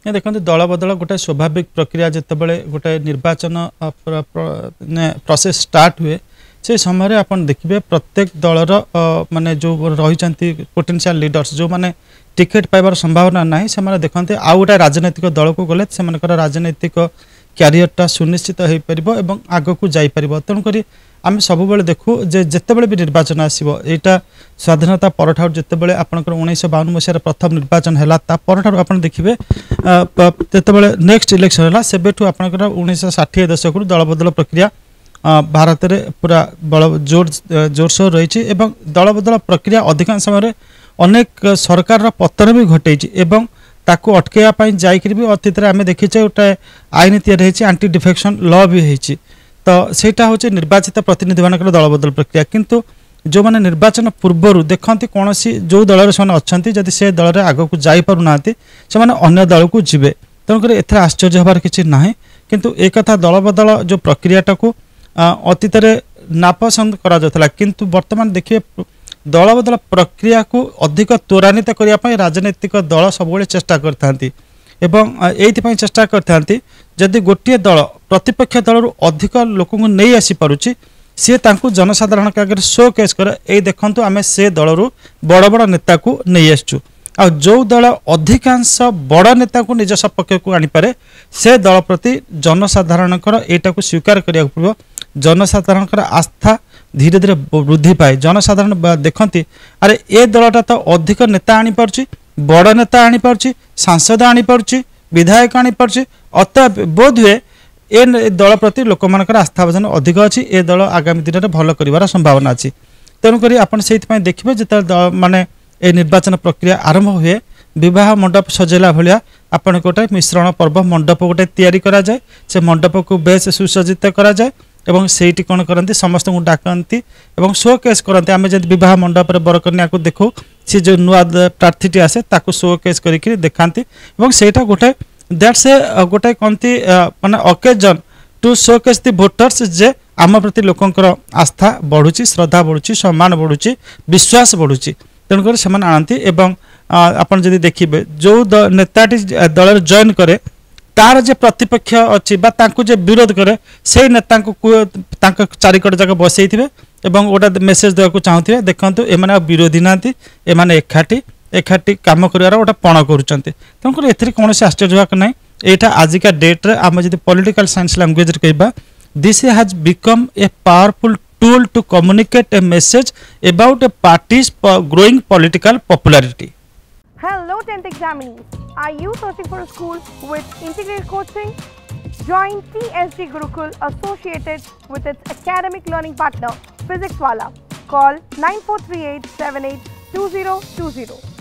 ये देखो दल बदल गोटे स्वाभाविक प्रक्रिया जितेबाला गोटे निर्वाचन प्रोसेस स्टार्ट हुए से समय आप देखिए प्रत्येक दलर माने जो रही पोटेंशियल लीडर्स जो माने टिकेट पाइबार संभावना ना से देखते आउ गोटे राजनैतिक दल को गले से राजनैतिक क्यारियरटा सुनिश्चित हो पार आग को जापर तेणुक आम सब देखू जे जितेबाला भी निर्वाचन आसो यहाँ स्वाधीनता पर जितेबाला आपंकर 1952 मसीह प्रथम निर्वाचन है आप देखिए जितेबाला नेक्स्ट इलेक्शन है सेबेठू आपंकर 1960 दशक दल बदल प्रक्रिया भारत में पूरा बड़ जोरसोर रही दल बदल प्रक्रिया अधिकांश समय अनेक सरकार पतन भी घटे ताकू अटकैवाई जाकि भी अतीत आम देखीचे गोटे आईन या एंटी डिफेक्शन लॉ भी होती तो सेटा हूँ निर्वाचित प्रतिनिधि मान दल बदल प्रक्रिया किंतु जो मैंने निर्वाचन पूर्वर देखते कौन जो दल से अच्छा जदि से दल आग को जापना से अन्य दल को जी तेणुक ए आश्चर्य हबार किसी ना किंतु एक कथा दल बदल जो प्रक्रियाटा को अतीत नापसंद करा किंतु वर्तमान देखिए दल बदल प्रक्रिया को अधिक त्वरान्वित करने राजनैतिक दल सब चेष्टा करते ये चेष्टा करते जदि गोटे दल प्रतिपक्ष दल अधिक लोक को नहीं आसी पारुची सी जनसाधारण के आगे शो केस कर ये देखु आम से दल बड़ बड़ नेता को नहीं आसचु आ जो दल अधिकांश बड़ नेता को निज सपक्ष को आनीपे से दल प्रति जनसाधारण यहाँ को स्वीकार करा पड़ो जनसाधारण आस्था धीरे धीरे वृद्धि पाए जनसाधारण देखती अरे ए दलटा तो अधिक नेता आनी पार्ची बड़ नेता आनी पार्ची सांसद आनी पार्ची विधायक आनी पार्ची अतः बोध हुए ए दल प्रति लोक मान आस्था भजन अधिक अच्छी ए दल आगामी दिन में भल कर संभावना अच्छी तेणुक आपड़ देखिए जो माने ए निर्वाचन प्रक्रिया आरंभ हुए विवाह मंडप सजेला भाया आपण गोटे मिश्रण पर्व मंडप गोटे तैयारी करा जाए से मंडप को बेस सुसज्जित करा जाए एवं सेठी कौन करती समस्त को डाकती और शो केस करते आम जब विवाह मंडप बरकन्या को देखो सी जो नुआ प्रार्थी आसे ताको शो केस करके देखाती सेटा गोटे दैट्स ए गोटे कहती माने occasion to showcase the voters जे आम प्रति लोकंकर आस्था बढ़ुची श्रद्धा बढ़ुची सम्मान बढ़ुची विश्वास बढ़ुची तेणुकर से आनती आपन जदि देखिए जो नेताटी दल जॉइन करे तार जे प्रतिपक्ष अच्छी जे विरोध करे से नेता को चारिकट जगह बसई थे गोटे मेसेज देवा चाहूे देखते एम विरोधी ना एमाने एकाठी कम कर गोटे पण करुँच ए कौन आश्चर्य ना यहाँ आजिका डेट्रे आम जब पॉलिटिकल साइंस लैंग्वेज कहवा this has become a powerful tool to communicate a message about a party's growing political popularity. Hello 10th examinees. Are you searching for a school with integrated coaching? Join TSG Gurukul associated with its academic learning partner Physics Wala. Call 9438 782020.